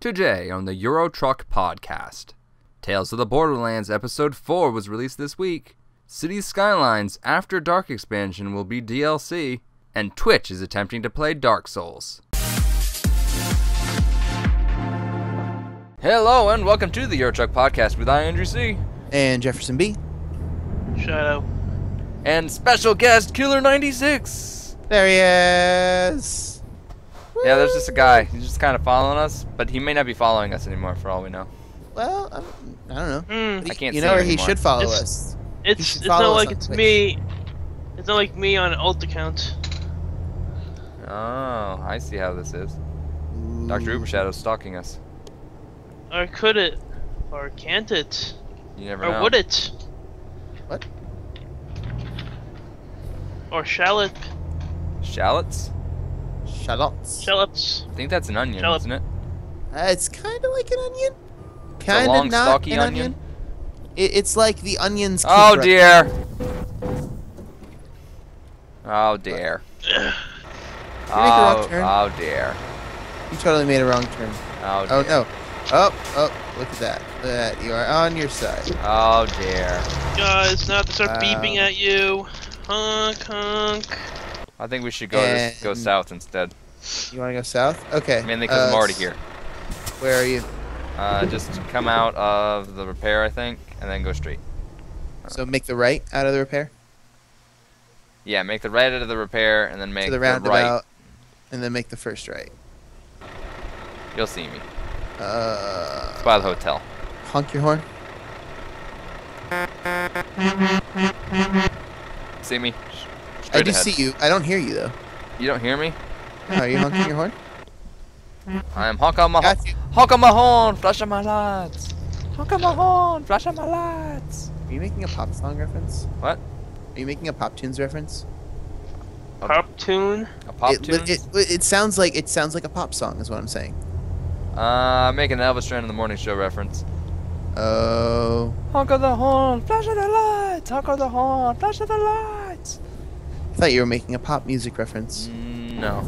Today on the Euro Truck Podcast, Tales of the Borderlands Episode 4 was released this week, Cities Skylines After Dark expansion will be DLC, and Twitch is attempting to play Dark Souls. Hello and welcome to the Euro Truck Podcast with Andrew C. And Jefferson B. Shadow. And special guest Killer96. There he is. Yeah, there's just a guy. He's just kind of following us, but he may not be following us anymore for all we know. Well, I don't know. I can't You see know him where he anymore. should follow us. It's follow not us like on it's Twitch. me. It's not like me on an alt account. Oh, I see how this is. Ooh. Dr. Ubershadow's stalking us. Or could it? Or can't it? You never Or know. would it? What? Or shall it? Shallots? Shallots. Shallots. I think that's an onion, Shallot. isn't it? It's kind of like an onion. It's a Kind long, of not stalky an onion? onion. It's like the onion's. Oh kid dear. Oh dear. a wrong turn? Oh dear. You totally made a wrong turn. Oh dear. Oh no. Oh, look at that. Look at that. You are on your side. Oh dear. Guys, now to start Wow. beeping at you. Honk, honk. I think we should go And- south instead. You want to go south? Okay. Mainly because I'm already here. Where are you? Just come out of the repair, I think, and then go straight. So make the right out of the repair Yeah, make the right out of the repair, and then make to the the roundabout, right. and then make the first right. You'll see me. It's by the hotel. Honk your horn. See me? I Straight do ahead. see you. I don't hear you though. You don't hear me? Are you honking your horn? I am honk on my Got you. honk on my horn, flash on my lights. Honk on my horn, flash on my lights. Are you making a pop song reference? What? Are you making a Pop Tunes reference? Pop tune. A pop it, tune? it sounds like a pop song, is what I'm saying. Making an Elvis Duran in the Morning Show reference. Oh, Honk on the horn, flash on the lights. Honk on the horn, flash on the lights. I thought you were making a pop music reference. No.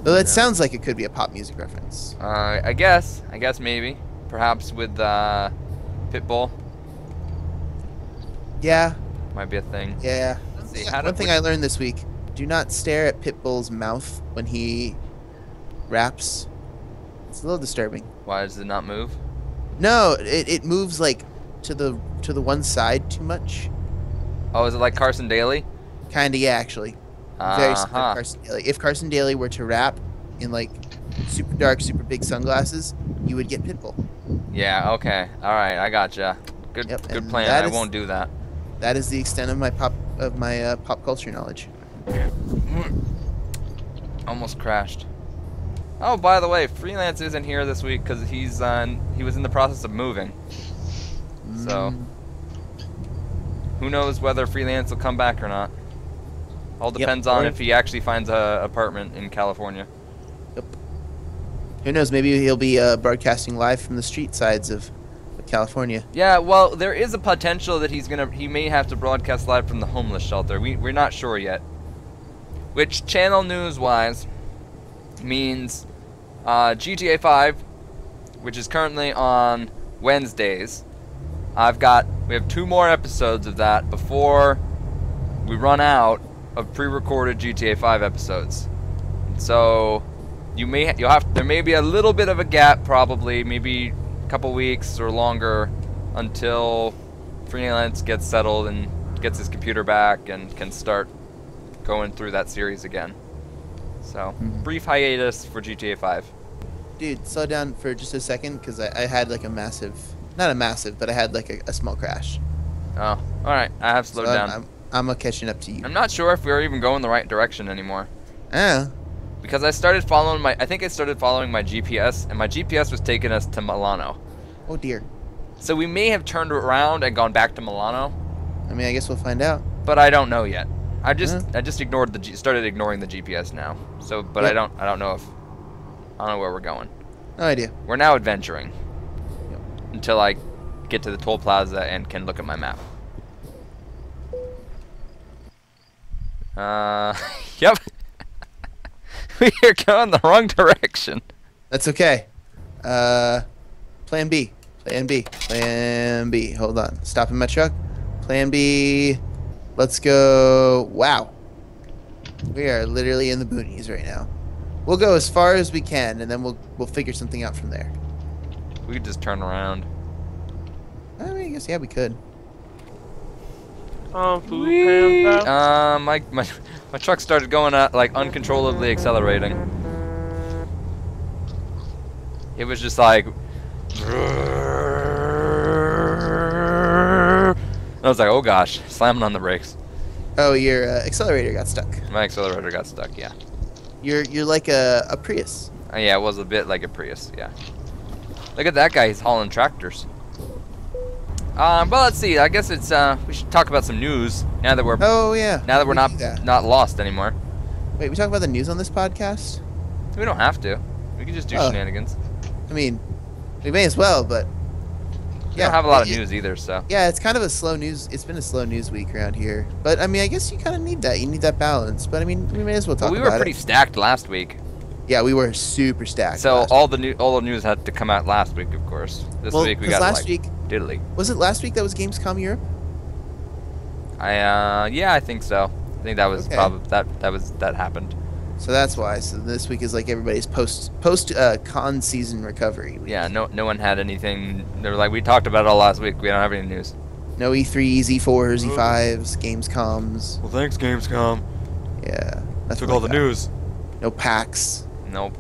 Though that No. sounds like it could be a pop music reference. I guess maybe. Perhaps with Pitbull Yeah, might be a thing. yeah. See, One thing I learned this week: do not stare at Pitbull's mouth when he raps. It's a little disturbing. Why does it not move? No, it moves like to the one side too much. Oh, is it like Carson Daly? Kinda, yeah, actually. Very similar to Uh-huh. Carson Daly. If Carson Daly were to rap in like super dark, super big sunglasses, you would get Pitbull. Yeah. Okay. All right. I gotcha. Good. Yep, Good and plan. that I is- won't do that. That is the extent of my pop culture knowledge. Almost crashed. Oh, by the way, Freelance isn't here this week because he was in the process of moving. So who knows whether Freelance will come back or not? All depends on or- if he actually finds a apartment in California. Yep. Who knows? Maybe he'll be broadcasting live from the street sides of California. Yeah, well, there is a potential that he may have to broadcast live from the homeless shelter. We're not sure yet. Which channel news-wise means GTA 5, which is currently on Wednesdays. We have 2 more episodes of that before we run out of pre-recorded GTA 5 episodes. So there may be a little bit of a gap, probably maybe couple weeks or longer until Freelance gets settled and gets his computer back and can start going through that series again. So, brief hiatus for GTA 5. Dude, slow down for just a second because I had like a massive, not a massive, but I had like a small crash. Oh, alright, I have slowed So down. I'm catching up to you. I'm not sure if we're even going the right direction anymore. Ah, Because I started following my GPS, and my GPS was taking us to Milano. oh dear. So we may have turned around and gone back to Milano, I mean, I guess we'll find out. but I don't know yet. I just Yeah. started ignoring the GPS now. So, but Yep. I don't know where we're going. No idea. We're now adventuring Yep. until I get to the toll plaza and can look at my map. Yep. We are going the wrong direction. That's okay. Plan B. Plan B. Plan B. Hold on. Stopping my truck. Plan B. Let's go. Wow. We are literally in the boonies right now. We'll go as far as we can, and then we'll figure something out from there. We could just turn around. I mean, I guess, yeah, we could. Food panda. My truck started going like uncontrollably accelerating. It was just like. I was like, oh gosh, slamming on the brakes. Oh, your accelerator got stuck. My accelerator got stuck. Yeah. You're like a Prius. Yeah, it was a bit like a Prius. Yeah. Look at that guy. He's hauling tractors. Well, let's see. I guess it's we should talk about some news now that we're not lost anymore. Wait, we talk about the news on this podcast? We don't have to. We can just do shenanigans. I mean, we may as well, but We don't have a lot of news either, so. Yeah, it's kind of a slow news. It's been a slow news week around here, but I mean, I guess you kind of need that. You need that balance. But I mean, we may as well talk about it. We were pretty stacked last week. Yeah, we were super stacked. So all the news had to come out last week, of course. This week we got last week. Diddly. Was it last week that was Gamescom Europe? Yeah, I think so. I think that was probably that happened. So that's why. So this week is like everybody's post con season recovery week. Yeah, no one had anything. They were like, we talked about it all last week. We don't have any news. No E3s, E4s, E5s, Gamescoms. Well, thanks, Gamescom. Yeah, that's took all the news. No PAX. Nope.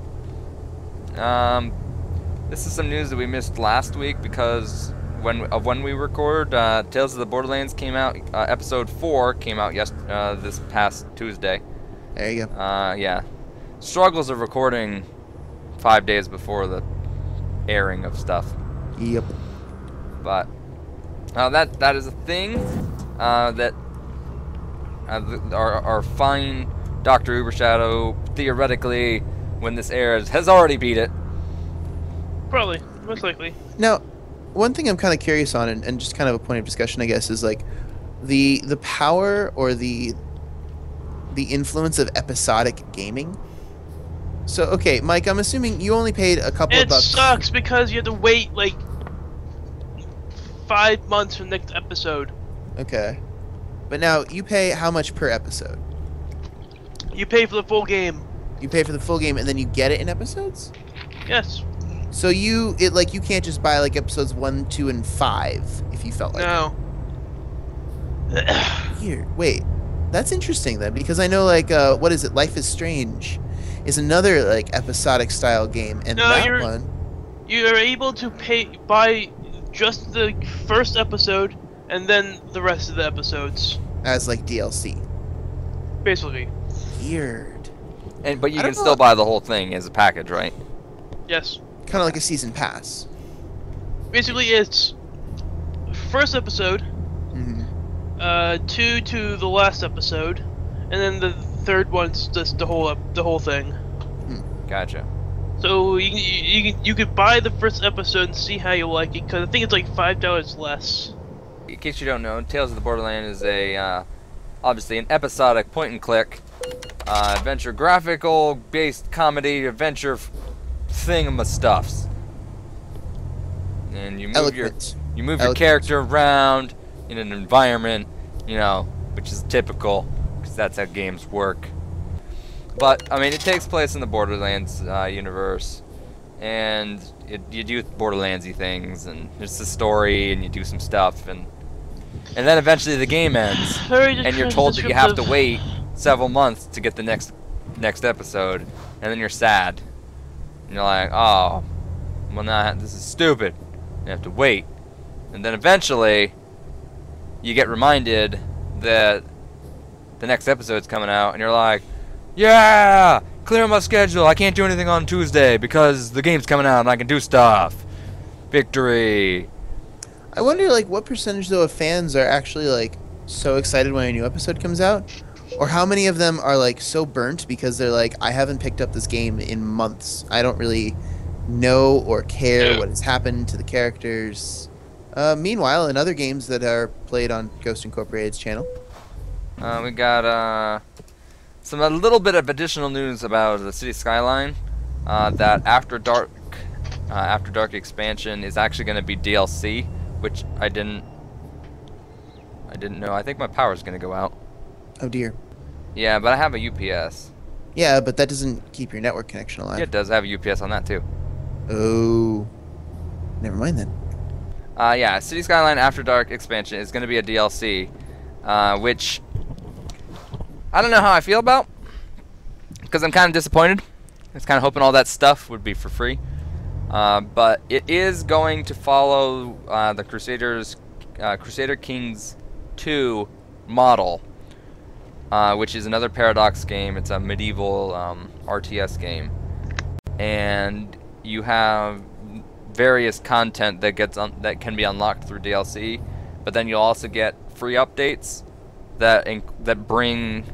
This is some news that we missed last week because when we record, Tales of the Borderlands came out. Episode 4 came out this past Tuesday. There you go. Yeah. Struggles of recording 5 days before the airing of stuff. Yep. But that is a thing that our fine Dr. Ubershadow theoretically, when this airs, has already beat it. Probably, most likely. Now, one thing I'm kind of curious on, and just kind of a point of discussion, I guess, is like the power or the influence of episodic gaming. So, okay, Mike, I'm assuming you only paid a couple of bucks. It sucks because you have to wait like 5 months for the next episode. Okay. But now, you pay how much per episode? You pay for the full game. You pay for the full game and then you get it in episodes? Yes. So you can't just buy like episodes 1, 2, and 5 if you felt like No. Here, wait. That's interesting then, because I know like what is it? Life is Strange is another like episodic style game, and you are able to buy just the first episode and then the rest of the episodes as like DLC. Basically. Weird. But you can still buy the whole thing as a package, right? Yes. Kind of like a season pass. Basically, it's first episode, Mm-hmm. 2 to the last episode, and then the third one's just the whole thing. Gotcha. So you could buy the first episode and see how you like it, because I think it's like $5 less. In case you don't know, Tales of the Borderlands is obviously an episodic point-and-click adventure, graphical-based comedy adventure thingamastuffs. And you move your character around in an environment, which is typical, because that's how games work. But, I mean, it takes place in the Borderlands universe, and you do Borderlands-y things, and there's the story, and you do some stuff, and then eventually the game ends, and you're told that you have to wait several months to get the next episode, and then you're sad. And you're like, oh, well, this is stupid. You have to wait. And then eventually, you get reminded that the next episode's coming out, and you're like, yeah, clear my schedule. I can't do anything on Tuesday because the game's coming out and I can do stuff. Victory. I wonder, like, what percentage, though, of fans are actually, like, so excited when a new episode comes out? Or how many of them are, like, so burnt because they're like, I haven't picked up this game in months. I don't really know or care what has happened to the characters. Meanwhile, in other games that are played on Ghost Incorporated's channel. We got a little bit of additional news about the city skyline. That After Dark After Dark expansion is actually going to be DLC, which I didn't know. I think my power's going to go out. Oh dear. Yeah, but I have a UPS. Yeah, but that doesn't keep your network connection alive. Yeah, it does. I have a UPS on that too. Oh. Never mind then. Yeah, City Skyline After Dark expansion is going to be a DLC, which I don't know how I feel about, because I'm kind of disappointed. I was kind of hoping all that stuff would be for free. But it is going to follow the Crusader Kings 2 model, which is another Paradox game. It's a medieval RTS game, and you have various content that can be unlocked through DLC, but then you'll also get free updates that bring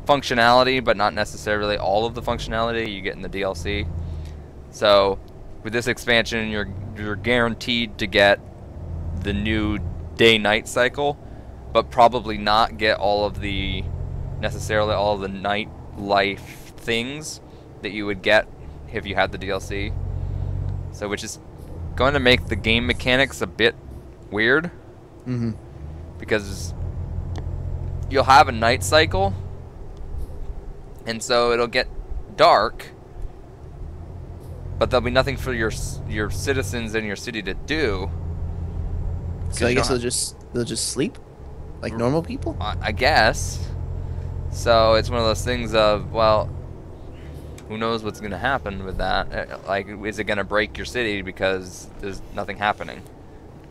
functionality, but not necessarily all of the functionality you get in the DLC. So with this expansion, you're guaranteed to get the new day-night cycle, but probably not get necessarily all of the nightlife things that you would get if you had the DLC. So which is going to make the game mechanics a bit weird. Mm-hmm. Because you'll have a night cycle, and so it'll get dark, but there'll be nothing for your citizens in your city to do. So I guess they'll just sleep like normal people? I guess. So it's one of those things of, well, who knows what's going to happen with that? Like, is it going to break your city because there's nothing happening?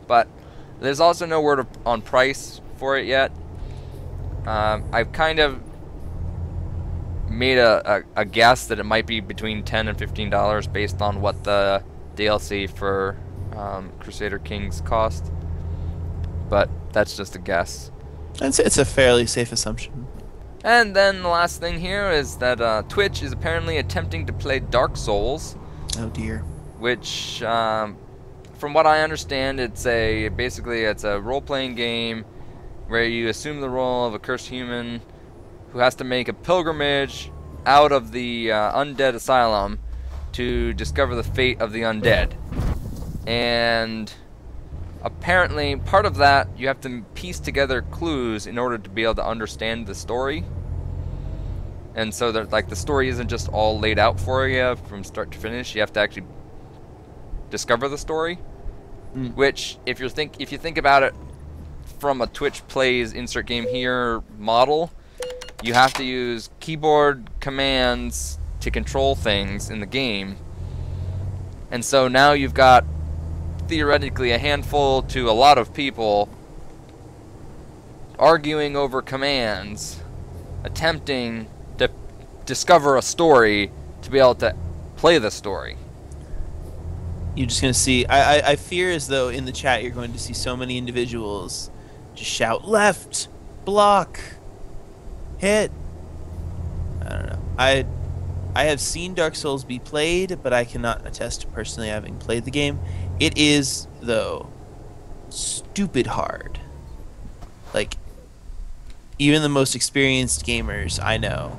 But there's also no word on price for it yet. I've kind of made a guess that it might be between $10 and $15 based on what the DLC for Crusader Kings cost. But that's just a guess. I'd say it's a fairly safe assumption. And then the last thing here is that Twitch is apparently attempting to play Dark Souls. Oh dear. Which, from what I understand, basically it's a role-playing game where you assume the role of a cursed human who has to make a pilgrimage out of the undead asylum to discover the fate of the undead. And apparently, part of that, you have to piece together clues in order to be able to understand the story. And so the story isn't just all laid out for you from start to finish. You have to actually discover the story. Which, if you think about it from a Twitch plays insert game here model, you have to use keyboard commands to control things in the game. And so now you've got theoretically a handful to a lot of people arguing over commands, attempting to discover a story to be able to play the story. You're just going to see, I fear as though in the chat you're going to see so many individuals just shout, left, block, hit. I don't know. I have seen Dark Souls be played, but I cannot attest to personally having played the game. It is, though, stupid hard. Like, even the most experienced gamers I know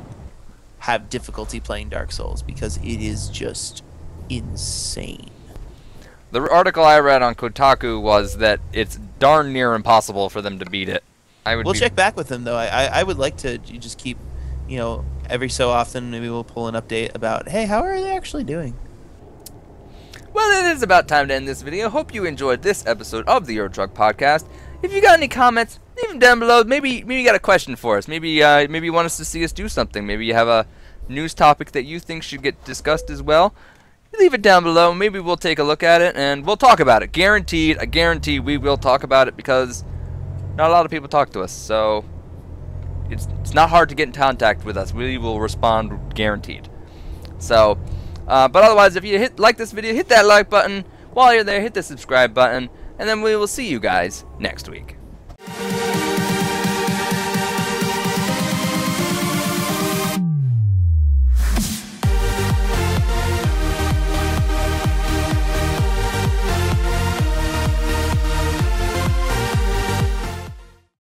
have difficulty playing Dark Souls because it is just insane. The article I read on Kotaku was that it's darn near impossible for them to beat it. We'll check back with them, though. I would like to just keep, every so often maybe we'll pull an update about, hey, how are they actually doing? Well, it is about time to end this video. Hope you enjoyed this episode of the Euro Truck Podcast. If you got any comments, leave them down below. Maybe you got a question for us. Maybe you want us to see us do something. Maybe you have a news topic that you think should get discussed as well. Leave it down below. Maybe we'll take a look at it and we'll talk about it. Guaranteed. I guarantee we will talk about it because not a lot of people talk to us. So it's not hard to get in contact with us. We will respond guaranteed. So, but otherwise, if you like this video, hit that like button. While you're there, hit the subscribe button. And then we will see you guys next week.